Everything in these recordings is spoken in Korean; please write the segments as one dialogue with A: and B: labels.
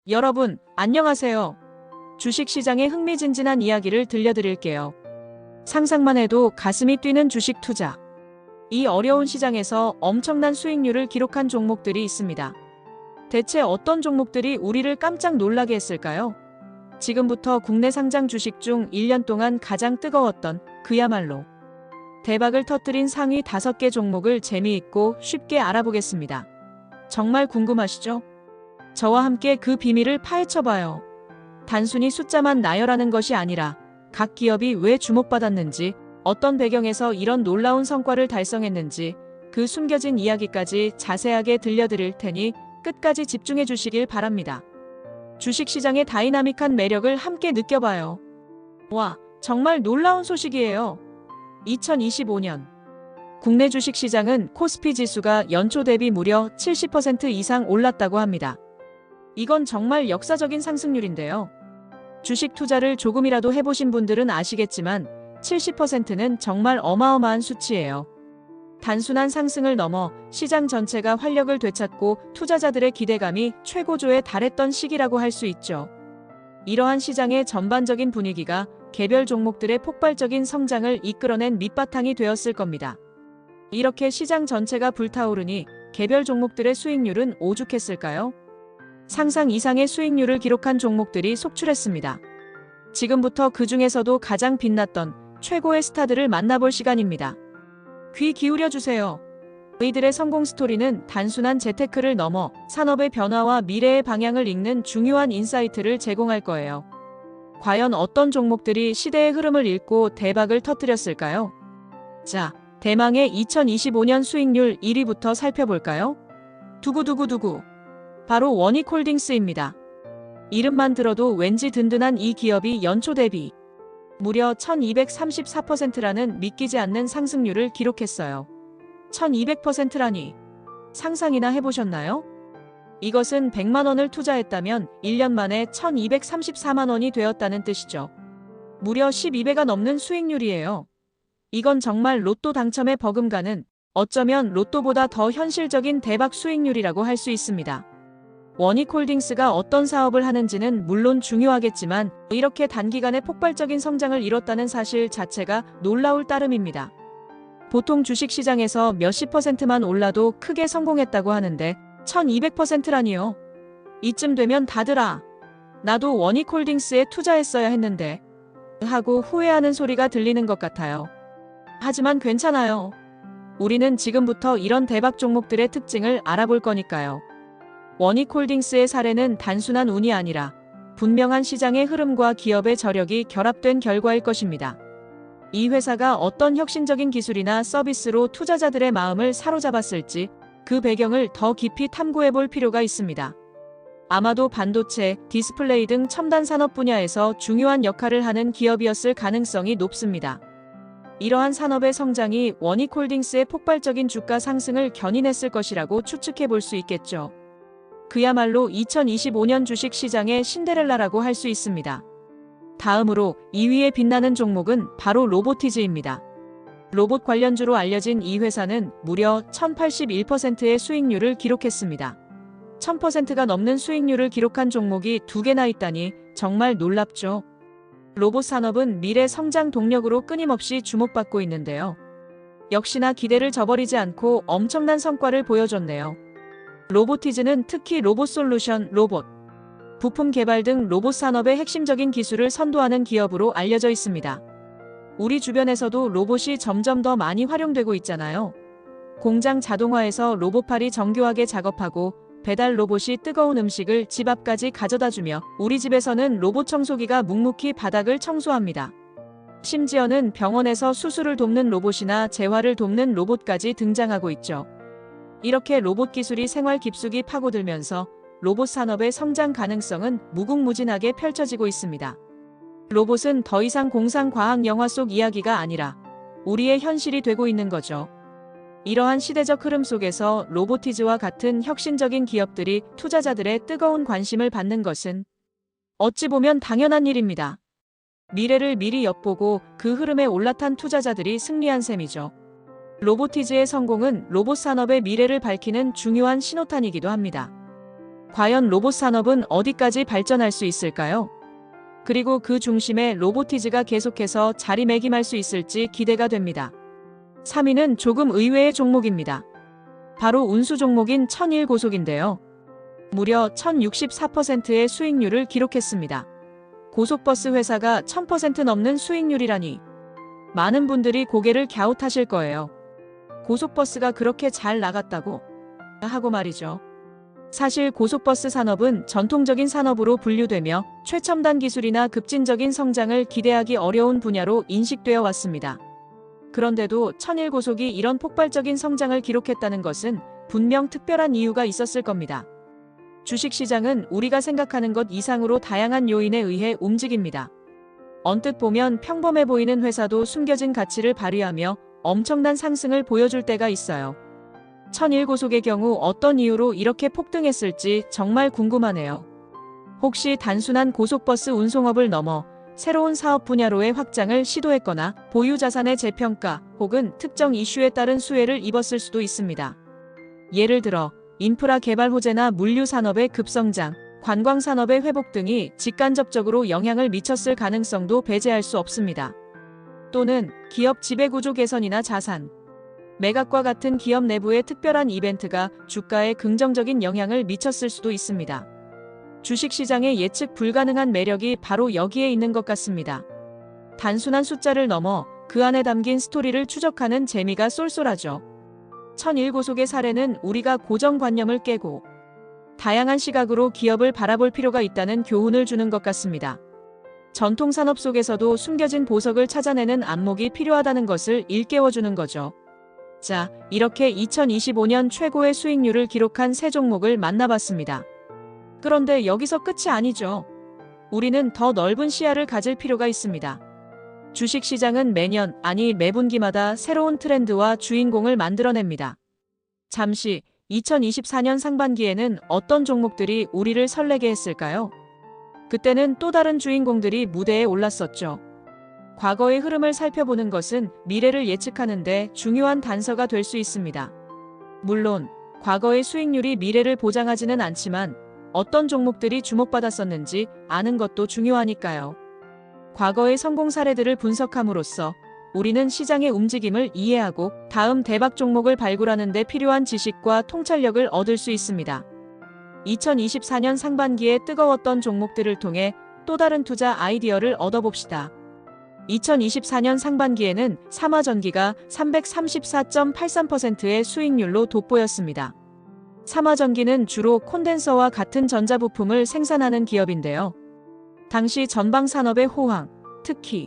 A: 여러분, 안녕하세요. 주식시장의 흥미진진한 이야기를 들려드릴게요. 상상만 해도 가슴이 뛰는 주식 투자. 이 어려운 시장에서 엄청난 수익률을 기록한 종목들이 있습니다. 대체 어떤 종목들이 우리를 깜짝 놀라게 했을까요? 지금부터 국내 상장 주식 중 1년 동안 가장 뜨거웠던 그야말로 대박을 터뜨린 상위 5개 종목을 재미있고 쉽게 알아보겠습니다. 정말 궁금하시죠? 저와 함께 그 비밀을 파헤쳐봐요. 단순히 숫자만 나열하는 것이 아니라 각 기업이 왜 주목받았는지, 어떤 배경에서 이런 놀라운 성과를 달성했는지, 그 숨겨진 이야기까지 자세하게 들려드릴 테니 끝까지 집중해 주시길 바랍니다. 주식시장의 다이나믹한 매력을 함께 느껴봐요. 와, 정말 놀라운 소식이에요. 2025년 국내 주식시장은 코스피 지수가 연초 대비 무려 70% 이상 올랐다고 합니다. 이건 정말 역사적인 상승률인데요. 주식 투자를 조금이라도 해보신 분들은 아시겠지만 70%는 정말 어마어마한 수치예요. 단순한 상승을 넘어 시장 전체가 활력을 되찾고 투자자들의 기대감이 최고조에 달했던 시기라고 할 수 있죠. 이러한 시장의 전반적인 분위기가 개별 종목들의 폭발적인 성장을 이끌어낸 밑바탕이 되었을 겁니다. 이렇게 시장 전체가 불타오르니 개별 종목들의 수익률은 오죽했을까요? 상상 이상의 수익률을 기록한 종목들이 속출했습니다. 지금부터 그 중에서도 가장 빛났던 최고의 스타들을 만나볼 시간입니다. 귀 기울여 주세요. 이들의 성공 스토리는 단순한 재테크를 넘어 산업의 변화와 미래의 방향을 읽는 중요한 인사이트를 제공할 거예요. 과연 어떤 종목들이 시대의 흐름을 읽고 대박을 터뜨렸을까요? 자, 대망의 2025년 수익률 1위부터 살펴볼까요? 두구두구두구. 바로 원익홀딩스입니다. 이름만 들어도 왠지 든든한 이 기업이 연초 대비 무려 1234%라는 믿기지 않는 상승률을 기록했어요. 1200%라니 상상이나 해보셨나요? 이것은 100만 원을 투자했다면 1년 만에 1234만 원이 되었다는 뜻이죠. 무려 12배가 넘는 수익률이에요. 이건 정말 로또 당첨에 버금가는, 어쩌면 로또보다 더 현실적인 대박 수익률이라고 할 수 있습니다. 원익홀딩스가 어떤 사업을 하는지는 물론 중요하겠지만 이렇게 단기간에 폭발적인 성장을 이뤘다는 사실 자체가 놀라울 따름입니다. 보통 주식시장에서 몇십 %만 올라도 크게 성공했다고 하는데 1200%라니요. 이쯤 되면 다들 나도 원익홀딩스에 투자했어야 했는데 하고 후회하는 소리가 들리는 것 같아요. 하지만 괜찮아요. 우리는 지금부터 이런 대박 종목들의 특징을 알아볼 거니까요. 원익홀딩스의 사례는 단순한 운이 아니라 분명한 시장의 흐름과 기업의 저력이 결합된 결과일 것입니다. 이 회사가 어떤 혁신적인 기술이나 서비스로 투자자들의 마음을 사로잡았을지 그 배경을 더 깊이 탐구해 볼 필요가 있습니다. 아마도 반도체, 디스플레이 등 첨단 산업 분야에서 중요한 역할을 하는 기업이었을 가능성이 높습니다. 이러한 산업의 성장이 원익홀딩스의 폭발적인 주가 상승을 견인했을 것이라고 추측해 볼 수 있겠죠. 그야말로 2025년 주식시장의 신데렐라라고 할 수 있습니다. 다음으로 2위에 빛나는 종목은 바로 로보티즈입니다. 로봇 관련주로 알려진 이 회사는 무려 1081%의 수익률을 기록했습니다. 1000%가 넘는 수익률을 기록한 종목이 2개나 있다니 정말 놀랍죠. 로봇 산업은 미래 성장 동력으로 끊임없이 주목받고 있는데요. 역시나 기대를 저버리지 않고 엄청난 성과를 보여줬네요. 로보티즈는 특히 로봇 솔루션, 로봇, 부품 개발 등 로봇 산업의 핵심적인 기술을 선도하는 기업으로 알려져 있습니다. 우리 주변에서도 로봇이 점점 더 많이 활용되고 있잖아요. 공장 자동화에서 로봇팔이 정교하게 작업하고 배달 로봇이 뜨거운 음식을 집 앞까지 가져다주며 우리 집에서는 로봇 청소기가 묵묵히 바닥을 청소합니다. 심지어는 병원에서 수술을 돕는 로봇이나 재활을 돕는 로봇까지 등장하고 있죠. 이렇게 로봇 기술이 생활 깊숙이 파고들면서 로봇 산업의 성장 가능성은 무궁무진하게 펼쳐지고 있습니다. 로봇은 더 이상 공상과학 영화 속 이야기가 아니라 우리의 현실이 되고 있는 거죠. 이러한 시대적 흐름 속에서 로보티즈와 같은 혁신적인 기업들이 투자자들의 뜨거운 관심을 받는 것은 어찌 보면 당연한 일입니다. 미래를 미리 엿보고 그 흐름에 올라탄 투자자들이 승리한 셈이죠. 로보티즈의 성공은 로봇 산업의 미래를 밝히는 중요한 신호탄이기도 합니다. 과연 로봇 산업은 어디까지 발전할 수 있을까요? 그리고 그 중심에 로보티즈가 계속해서 자리매김할 수 있을지 기대가 됩니다. 3위는 조금 의외의 종목입니다. 바로 운수 종목인 천일고속인데요. 무려 1064%의 수익률을 기록했습니다. 고속버스 회사가 1000% 넘는 수익률이라니 많은 분들이 고개를 갸웃하실 거예요. 고속버스가 그렇게 잘 나갔다고 하고 말이죠. 사실 고속버스 산업은 전통적인 산업으로 분류되며 최첨단 기술이나 급진적인 성장을 기대하기 어려운 분야로 인식되어 왔습니다. 그런데도 천일고속이 이런 폭발적인 성장을 기록했다는 것은 분명 특별한 이유가 있었을 겁니다. 주식시장은 우리가 생각하는 것 이상으로 다양한 요인에 의해 움직입니다. 언뜻 보면 평범해 보이는 회사도 숨겨진 가치를 발휘하며 엄청난 상승을 보여줄 때가 있어요. 천일고속의 경우 어떤 이유로 이렇게 폭등했을지 정말 궁금하네요. 혹시 단순한 고속버스 운송업을 넘어 새로운 사업 분야로의 확장을 시도했거나 보유 자산의 재평가 혹은 특정 이슈에 따른 수혜를 입었을 수도 있습니다. 예를 들어 인프라 개발 호재나 물류 산업의 급성장, 관광 산업의 회복 등이 직간접적으로 영향을 미쳤을 가능성도 배제할 수 없습니다. 또는 기업 지배구조 개선이나 자산, 매각과 같은 기업 내부의 특별한 이벤트가 주가에 긍정적인 영향을 미쳤을 수도 있습니다. 주식시장의 예측 불가능한 매력이 바로 여기에 있는 것 같습니다. 단순한 숫자를 넘어 그 안에 담긴 스토리를 추적하는 재미가 쏠쏠하죠. 천일고속의 사례는 우리가 고정관념을 깨고 다양한 시각으로 기업을 바라볼 필요가 있다는 교훈을 주는 것 같습니다. 전통산업 속에서도 숨겨진 보석을 찾아내는 안목이 필요하다는 것을 일깨워주는 거죠. 자, 이렇게 2025년 최고의 수익률을 기록한 세 종목을 만나봤습니다. 그런데 여기서 끝이 아니죠. 우리는 더 넓은 시야를 가질 필요가 있습니다. 주식시장은 매년, 아니 매분기마다 새로운 트렌드와 주인공을 만들어냅니다. 잠시 2024년 상반기에는 어떤 종목들이 우리를 설레게 했을까요? 그때는 또 다른 주인공들이 무대에 올랐었죠. 과거의 흐름을 살펴보는 것은 미래를 예측하는 데 중요한 단서가 될 수 있습니다. 물론 과거의 수익률이 미래를 보장하지는 않지만 어떤 종목들이 주목받았었는지 아는 것도 중요하니까요. 과거의 성공 사례들을 분석함으로써 우리는 시장의 움직임을 이해하고 다음 대박 종목을 발굴하는 데 필요한 지식과 통찰력을 얻을 수 있습니다. 2024년 상반기에 뜨거웠던 종목들을 통해 또 다른 투자 아이디어를 얻어봅시다. 2024년 상반기에는 삼화전기가 334.83%의 수익률로 돋보였습니다. 삼화전기는 주로 콘덴서와 같은 전자부품을 생산하는 기업인데요. 당시 전방산업의 호황, 특히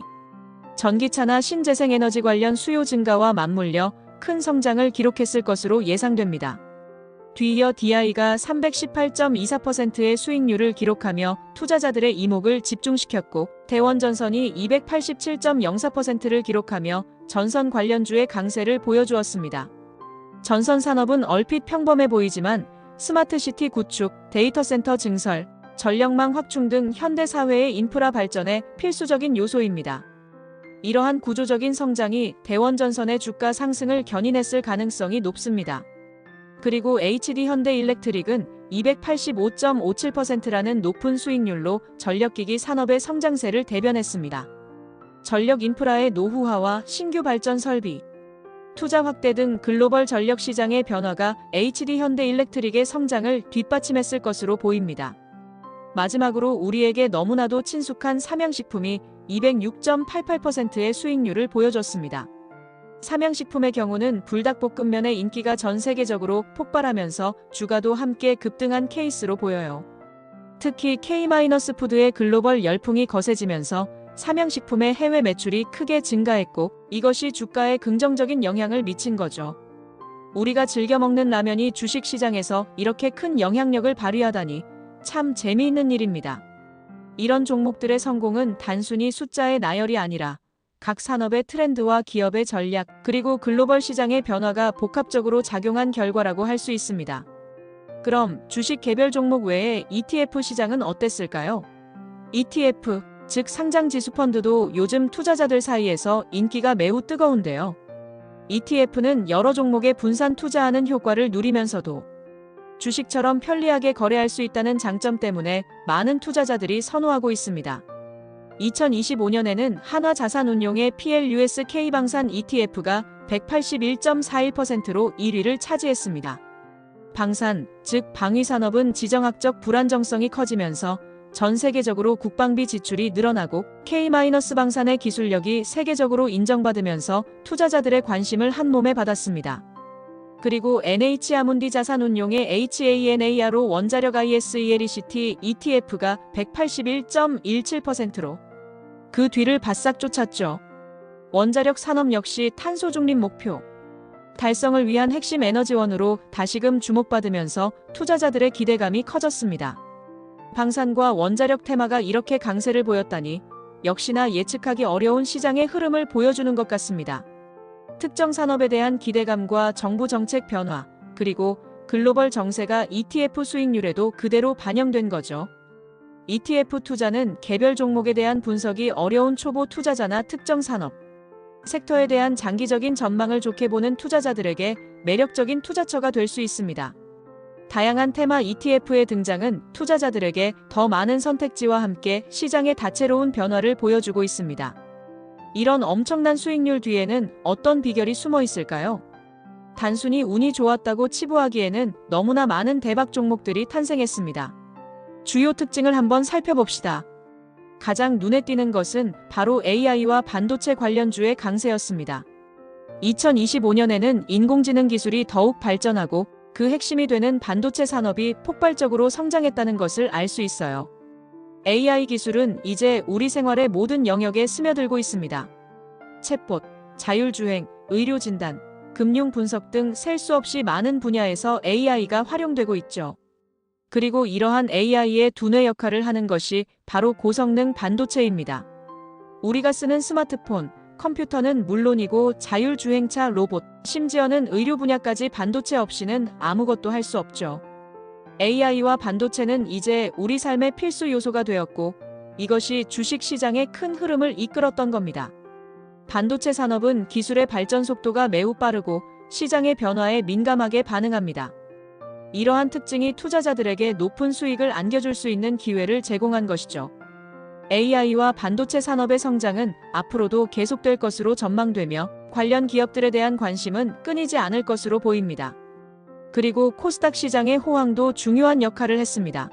A: 전기차나 신재생에너지 관련 수요 증가와 맞물려 큰 성장을 기록했을 것으로 예상됩니다. 뒤이어 DI가 318.24%의 수익률을 기록하며 투자자들의 이목을 집중시켰고 대원전선이 287.04%를 기록하며 전선 관련주의 강세를 보여주었습니다. 전선 산업은 얼핏 평범해 보이지만 스마트시티 구축, 데이터센터 증설, 전력망 확충 등 현대사회의 인프라 발전에 필수적인 요소입니다. 이러한 구조적인 성장이 대원전선의 주가 상승을 견인했을 가능성이 높습니다. 그리고 HD현대일렉트릭은 285.57%라는 높은 수익률로 전력기기 산업의 성장세를 대변했습니다. 전력 인프라의 노후화와 신규 발전 설비, 투자 확대 등 글로벌 전력 시장의 변화가 HD현대일렉트릭의 성장을 뒷받침했을 것으로 보입니다. 마지막으로 우리에게 너무나도 친숙한 삼양식품이 206.88%의 수익률을 보여줬습니다. 삼양식품의 경우는 불닭볶음면의 인기가 전 세계적으로 폭발하면서 주가도 함께 급등한 케이스로 보여요. 특히 K-푸드의 글로벌 열풍이 거세지면서 삼양식품의 해외 매출이 크게 증가했고 이것이 주가에 긍정적인 영향을 미친 거죠. 우리가 즐겨 먹는 라면이 주식시장에서 이렇게 큰 영향력을 발휘하다니 참 재미있는 일입니다. 이런 종목들의 성공은 단순히 숫자의 나열이 아니라 각 산업의 트렌드와 기업의 전략, 그리고 글로벌 시장의 변화가 복합적으로 작용한 결과라고 할 수 있습니다. 그럼 주식 개별 종목 외에 ETF 시장은 어땠을까요? ETF, 즉 상장지수펀드도 요즘 투자자들 사이에서 인기가 매우 뜨거운데요. ETF는 여러 종목에 분산 투자하는 효과를 누리면서도 주식처럼 편리하게 거래할 수 있다는 장점 때문에 많은 투자자들이 선호하고 있습니다. 2025년에는 한화자산운용의 PLUS K방산 ETF가 181.41%로 1위를 차지했습니다. 방산, 즉 방위산업은 지정학적 불안정성이 커지면서 전 세계적으로 국방비 지출이 늘어나고 K-방산의 기술력이 세계적으로 인정받으면서 투자자들의 관심을 한몸에 받았습니다. 그리고 NH아문디 자산운용의 HANARO 원자력 ISELECT ETF가 181.17%로 그 뒤를 바싹 쫓았죠. 원자력 산업 역시 탄소 중립 목표 달성을 위한 핵심 에너지원으로 다시금 주목받으면서 투자자들의 기대감이 커졌습니다. 방산과 원자력 테마가 이렇게 강세를 보였다니 역시나 예측하기 어려운 시장의 흐름을 보여주는 것 같습니다. 특정 산업에 대한 기대감과 정부 정책 변화, 그리고 글로벌 정세가 ETF 수익률에도 그대로 반영된 거죠. ETF 투자는 개별 종목에 대한 분석이 어려운 초보 투자자나 특정 산업, 섹터에 대한 장기적인 전망을 좋게 보는 투자자들에게 매력적인 투자처가 될 수 있습니다. 다양한 테마 ETF의 등장은 투자자들에게 더 많은 선택지와 함께 시장의 다채로운 변화를 보여주고 있습니다. 이런 엄청난 수익률 뒤에는 어떤 비결이 숨어 있을까요? 단순히 운이 좋았다고 치부하기에는 너무나 많은 대박 종목들이 탄생했습니다. 주요 특징을 한번 살펴봅시다. 가장 눈에 띄는 것은 바로 AI와 반도체 관련주의 강세였습니다. 2025년에는 인공지능 기술이 더욱 발전하고 그 핵심이 되는 반도체 산업이 폭발적으로 성장했다는 것을 알 수 있어요. AI 기술은 이제 우리 생활의 모든 영역에 스며들고 있습니다. 챗봇, 자율주행, 의료진단, 금융 분석 등 셀 수 없이 많은 분야에서 AI가 활용되고 있죠. 그리고 이러한 AI의 두뇌 역할을 하는 것이 바로 고성능 반도체입니다. 우리가 쓰는 스마트폰, 컴퓨터는 물론이고 자율주행차, 로봇, 심지어는 의료 분야까지 반도체 없이는 아무것도 할 수 없죠. AI와 반도체는 이제 우리 삶의 필수 요소가 되었고 이것이 주식 시장의 큰 흐름을 이끌었던 겁니다. 반도체 산업은 기술의 발전 속도가 매우 빠르고 시장의 변화에 민감하게 반응합니다. 이러한 특징이 투자자들에게 높은 수익을 안겨줄 수 있는 기회를 제공한 것이죠. AI와 반도체 산업의 성장은 앞으로도 계속될 것으로 전망되며 관련 기업들에 대한 관심은 끊이지 않을 것으로 보입니다. 그리고 코스닥 시장의 호황도 중요한 역할을 했습니다.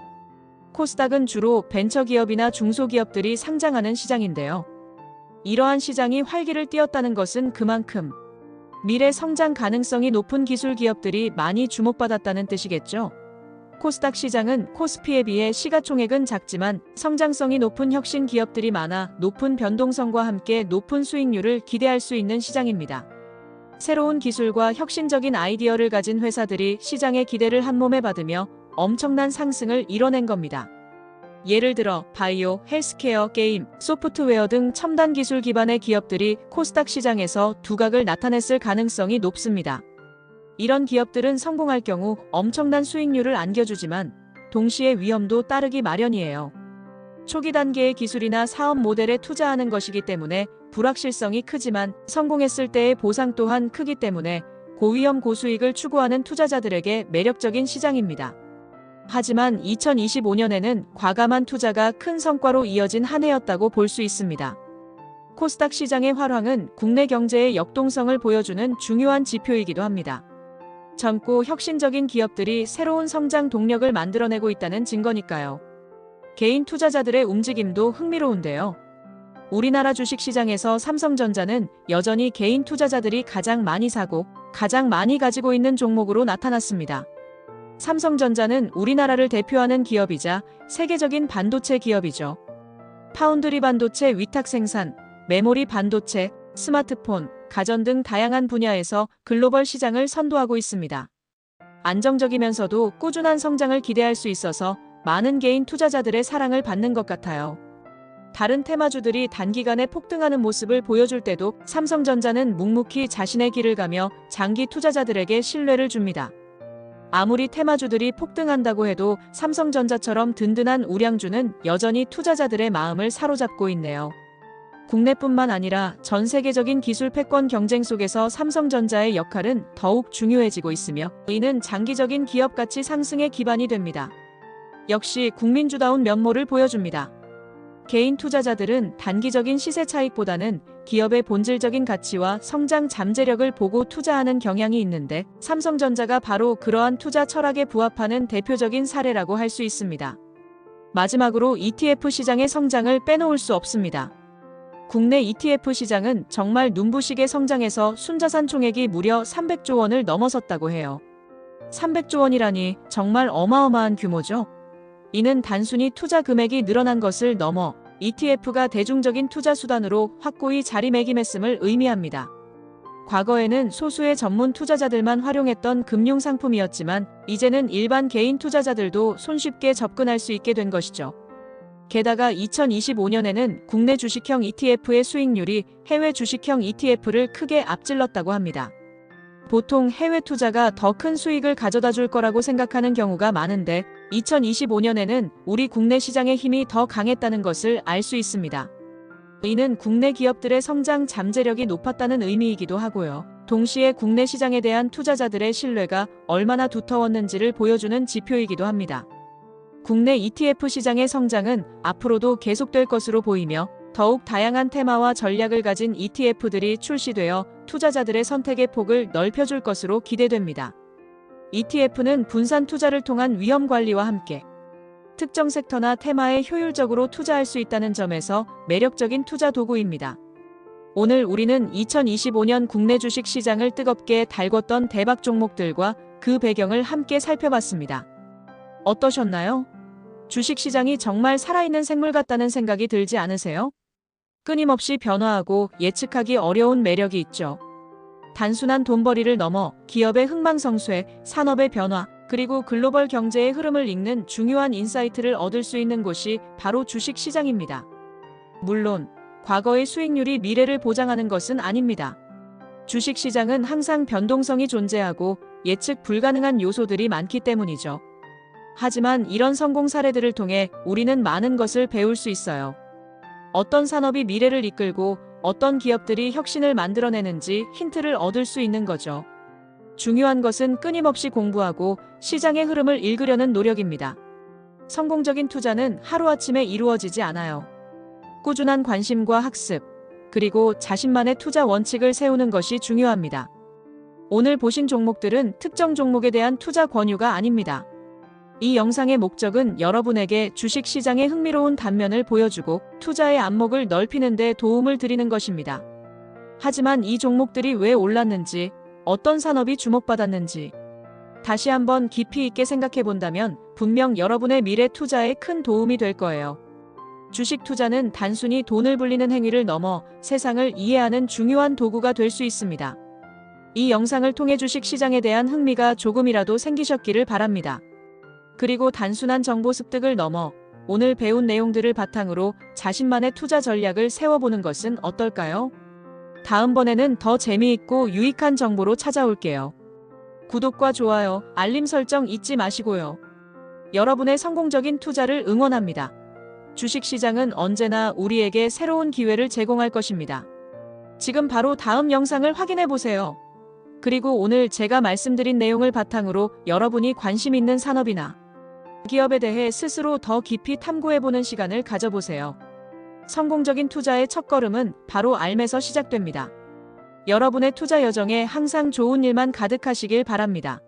A: 코스닥은 주로 벤처기업이나 중소기업들이 상장하는 시장인데요. 이러한 시장이 활기를 띠었다는 것은 그만큼 미래 성장 가능성이 높은 기술 기업들이 많이 주목받았다는 뜻이겠죠. 코스닥 시장은 코스피에 비해 시가총액은 작지만 성장성이 높은 혁신 기업들이 많아 높은 변동성과 함께 높은 수익률을 기대할 수 있는 시장입니다. 새로운 기술과 혁신적인 아이디어를 가진 회사들이 시장의 기대를 한몸에 받으며 엄청난 상승을 이뤄낸 겁니다. 예를 들어 바이오, 헬스케어, 게임, 소프트웨어 등 첨단 기술 기반의 기업들이 코스닥 시장에서 두각을 나타냈을 가능성이 높습니다. 이런 기업들은 성공할 경우 엄청난 수익률을 안겨주지만 동시에 위험도 따르기 마련이에요. 초기 단계의 기술이나 사업 모델에 투자하는 것이기 때문에 불확실성이 크지만 성공했을 때의 보상 또한 크기 때문에 고위험 고수익을 추구하는 투자자들에게 매력적인 시장입니다. 하지만 2025년에는 과감한 투자가 큰 성과로 이어진 한 해였다고 볼 수 있습니다. 코스닥 시장의 활황은 국내 경제의 역동성을 보여주는 중요한 지표이기도 합니다. 젊고 혁신적인 기업들이 새로운 성장 동력을 만들어내고 있다는 증거니까요. 개인 투자자들의 움직임도 흥미로운데요. 우리나라 주식시장에서 삼성전자는 여전히 개인 투자자들이 가장 많이 사고 가장 많이 가지고 있는 종목으로 나타났습니다. 삼성전자는 우리나라를 대표하는 기업이자 세계적인 반도체 기업이죠. 파운드리 반도체 위탁 생산, 메모리 반도체, 스마트폰, 가전 등 다양한 분야에서 글로벌 시장을 선도하고 있습니다. 안정적이면서도 꾸준한 성장을 기대할 수 있어서 많은 개인 투자자들의 사랑을 받는 것 같아요. 다른 테마주들이 단기간에 폭등하는 모습을 보여줄 때도 삼성전자는 묵묵히 자신의 길을 가며 장기 투자자들에게 신뢰를 줍니다. 아무리 테마주들이 폭등한다고 해도 삼성전자처럼 든든한 우량주는 여전히 투자자들의 마음을 사로잡고 있네요. 국내뿐만 아니라 전 세계적인 기술 패권 경쟁 속에서 삼성전자의 역할은 더욱 중요해지고 있으며 이는 장기적인 기업 가치 상승의 기반이 됩니다. 역시 국민주다운 면모를 보여줍니다. 개인 투자자들은 단기적인 시세 차익보다는 기업의 본질적인 가치와 성장 잠재력을 보고 투자하는 경향이 있는데 삼성전자가 바로 그러한 투자 철학에 부합하는 대표적인 사례라고 할 수 있습니다. 마지막으로 ETF 시장의 성장을 빼놓을 수 없습니다. 국내 ETF 시장은 정말 눈부시게 성장해서 순자산 총액이 무려 300조 원을 넘어섰다고 해요. 300조 원이라니 정말 어마어마한 규모죠. 이는 단순히 투자 금액이 늘어난 것을 넘어 ETF가 대중적인 투자 수단으로 확고히 자리매김했음을 의미합니다. 과거에는 소수의 전문 투자자들만 활용했던 금융 상품이었지만 이제는 일반 개인 투자자들도 손쉽게 접근할 수 있게 된 것이죠. 게다가 2025년에는 국내 주식형 ETF의 수익률이 해외 주식형 ETF를 크게 앞질렀다고 합니다. 보통 해외 투자가 더 큰 수익을 가져다 줄 거라고 생각하는 경우가 많은데 2025년에는 우리 국내 시장의 힘이 더 강했다는 것을 알 수 있습니다. 이는 국내 기업들의 성장 잠재력이 높았다는 의미이기도 하고요. 동시에 국내 시장에 대한 투자자들의 신뢰가 얼마나 두터웠는지를 보여주는 지표이기도 합니다. 국내 ETF 시장의 성장은 앞으로도 계속될 것으로 보이며 더욱 다양한 테마와 전략을 가진 ETF들이 출시되어 투자자들의 선택의 폭을 넓혀줄 것으로 기대됩니다. ETF는 분산 투자를 통한 위험 관리와 함께 특정 섹터나 테마에 효율적으로 투자할 수 있다는 점에서 매력적인 투자 도구입니다. 오늘 우리는 2025년 국내 주식 시장을 뜨겁게 달궜던 대박 종목들과 그 배경을 함께 살펴봤습니다. 어떠셨나요? 주식 시장이 정말 살아있는 생물 같다는 생각이 들지 않으세요? 끊임없이 변화하고 예측하기 어려운 매력이 있죠. 단순한 돈벌이를 넘어 기업의 흥망성쇠, 산업의 변화, 그리고 글로벌 경제의 흐름을 읽는 중요한 인사이트를 얻을 수 있는 곳이 바로 주식 시장입니다. 물론 과거의 수익률이 미래를 보장하는 것은 아닙니다. 주식 시장은 항상 변동성이 존재하고 예측 불가능한 요소들이 많기 때문이죠. 하지만 이런 성공 사례들을 통해 우리는 많은 것을 배울 수 있어요. 어떤 산업이 미래를 이끌고 어떤 기업들이 혁신을 만들어내는지 힌트를 얻을 수 있는 거죠. 중요한 것은 끊임없이 공부하고 시장의 흐름을 읽으려는 노력입니다. 성공적인 투자는 하루아침에 이루어지지 않아요. 꾸준한 관심과 학습, 그리고 자신만의 투자 원칙을 세우는 것이 중요합니다. 오늘 보신 종목들은 특정 종목에 대한 투자 권유가 아닙니다. 이 영상의 목적은 여러분에게 주식 시장의 흥미로운 단면을 보여주고 투자의 안목을 넓히는 데 도움을 드리는 것입니다. 하지만 이 종목들이 왜 올랐는지, 어떤 산업이 주목받았는지 다시 한번 깊이 있게 생각해 본다면 분명 여러분의 미래 투자에 큰 도움이 될 거예요. 주식 투자는 단순히 돈을 불리는 행위를 넘어 세상을 이해하는 중요한 도구가 될 수 있습니다. 이 영상을 통해 주식 시장에 대한 흥미가 조금이라도 생기셨기를 바랍니다. 그리고 단순한 정보 습득을 넘어 오늘 배운 내용들을 바탕으로 자신만의 투자 전략을 세워보는 것은 어떨까요? 다음번에는 더 재미있고 유익한 정보로 찾아올게요. 구독과 좋아요, 알림 설정 잊지 마시고요. 여러분의 성공적인 투자를 응원합니다. 주식시장은 언제나 우리에게 새로운 기회를 제공할 것입니다. 지금 바로 다음 영상을 확인해 보세요. 그리고 오늘 제가 말씀드린 내용을 바탕으로 여러분이 관심 있는 산업이나 기업에 대해 스스로 더 깊이 탐구해보는 시간을 가져보세요. 성공적인 투자의 첫걸음은 바로 알면서 시작됩니다. 여러분의 투자 여정에 항상 좋은 일만 가득하시길 바랍니다.